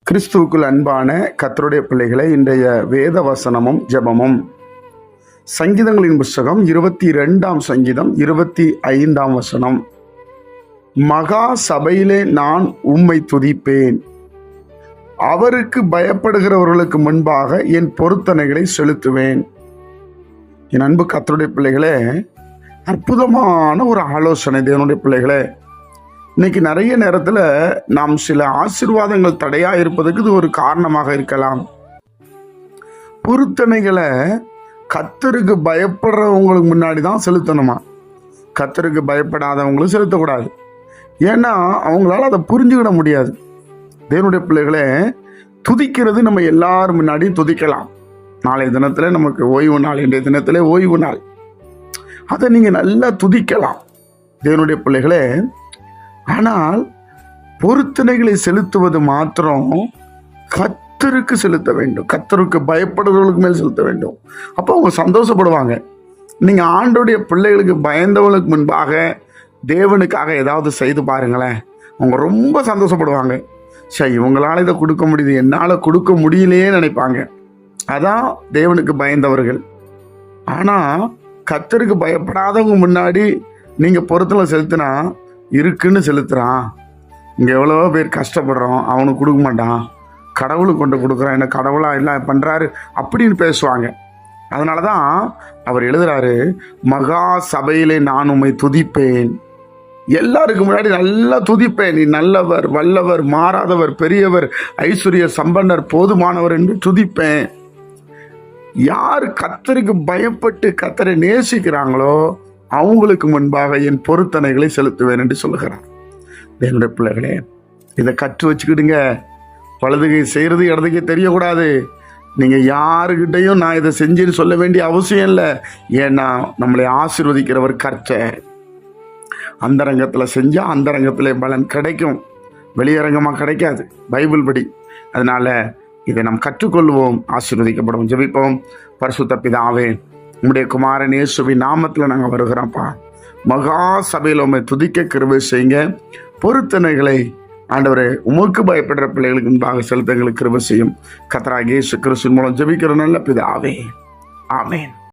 கிறிஸ்துவுக்குள் அன்பான கர்த்தருடைய பிள்ளைகளை, இன்றைய வேத வசனமும் ஜெபமும் சங்கீதங்களின் புஸ்தகம் 22ஆம் சங்கீதம் 25ஆம் வசனம். மகா சபையிலே நான் உம்மை துதிப்பேன், அவருக்கு பயப்படுகிறவர்களுக்கு முன்பாக என் பொருத்தனைகளை செலுத்துவேன். என் அன்பு கர்த்தருடைய பிள்ளைகளே, அற்புதமான ஒரு ஆலோசனை தேவனுடைய பிள்ளைகளே. இன்னைக்கு நிறைய நேரத்தில் நாம் சில ஆசீர்வாதங்கள் தடையா இருப்பதற்கு இது ஒரு காரணமாக இருக்கலாம். பொருத்தனைகளை கர்த்தருக்கு பயப்படுறவங்களுக்கு முன்னாடி தான் செலுத்தணுமா, கர்த்தருக்கு பயப்படாதவங்களும் செலுத்தக்கூடாது. ஏன்னா அவங்களால அதை புரிஞ்சுக்கிட முடியாது. தேவனுடைய பிள்ளைகளே, துதிக்கிறது நம்ம எல்லாரும் முன்னாடியும் துதிக்கலாம். நாளைய தினத்தில் நமக்கு ஓய்வு நாள், இன்றைய தினத்தில் ஓய்வு நாள், அதை நீங்கள் நல்லா துதிக்கலாம் தேவனுடைய பிள்ளைகளே. ஆனால் பொருத்தனைகளை செலுத்துவது மாத்திரம் கர்த்தருக்கு செலுத்த வேண்டும், கர்த்தருக்கு பயப்படுறவர்களுக்கு மேல் செலுத்த வேண்டும். அப்போ அவங்க சந்தோஷப்படுவாங்க. நீங்கள் ஆண்டோடைய பிள்ளைகளுக்கு பயந்தவர்களுக்கு முன்பாக தேவனுக்காக ஏதாவது செய்து பாருங்களேன், அவங்க ரொம்ப சந்தோஷப்படுவாங்க. சரி, இவங்களால் இதை கொடுக்க முடியுது, என்னால் கொடுக்க முடியலையே நினைப்பாங்க. அதான் தேவனுக்கு பயந்தவர்கள். ஆனால் கர்த்தருக்கு பயப்படாதவங்க முன்னாடி நீங்கள் பொருத்தனை செலுத்தினா, இருக்குன்னு செலுத்துகிறான், இங்கே எவ்வளோ பேர் கஷ்டப்படுறோம், அவனுக்கு கொடுக்க மாட்டான், கடவுளுக்கு கொண்டு கொடுக்குறான், என்ன கடவுளாக எல்லாம் பண்ணுறாரு அப்படின்னு பேசுவாங்க. அதனால தான் அவர் எழுதுறாரு, மகா சபையிலே நான் உம்மை துதிப்பேன். எல்லாருக்கு முன்னாடி நல்லா துதிப்பேன். நீ நல்லவர், வல்லவர், மாறாதவர், பெரியவர், ஐஸ்வர்ய சம்பன்னர், போதுமானவர் என்று துதிப்பேன். யார் கர்த்தருக்கு பயப்பட்டு கர்த்தரை நேசிக்கிறாங்களோ அவங்களுக்கு முன்பாக என் பொருத்தனைகளை செலுத்துவேன் என்று சொல்லுகிறார். என்னுடைய பிள்ளைகளே, இதை கற்று வச்சுக்கிடுங்க. வலதுகை செய்கிறது இடதுகை தெரியக்கூடாது. நீங்கள் யாருக்கிட்டையும் நான் இதை செஞ்சேன்னு சொல்ல வேண்டிய அவசியம் இல்லை. ஏன்னா நம்மளை ஆசீர்வதிக்கிறவர் கர்த்தர். அந்தரங்கத்தில் செஞ்சால் அந்தரங்கத்தில் பலன் கிடைக்கும், வெளியரங்கமாக கிடைக்காது பைபிள் படி. அதனால் இதை நாம் கற்றுக்கொள்வோம், ஆசீர்வதிக்கப்படும். ஜெபிப்போம். பரிசுத்த பிதாவே, உம்முடைய குமாரன் இயேசுவின் நாமத்தில் நாங்கள் வருகிறோம்ப்பா. மகா சபையில் உம்மை துதிக்க கிருபை செய்யுங்க. பொருத்தனைகளை ஆண்டவரே உமக்கு பயப்படுற பிள்ளைகளுக்கு முன்பாக செலுத்த எங்களுக்கு கிருபை செய்யும். கர்த்தராகிய இயேசு கிறிஸ்துவின் மூலம் ஜெபிக்கிற நல்ல பிதாவே, ஆமென்.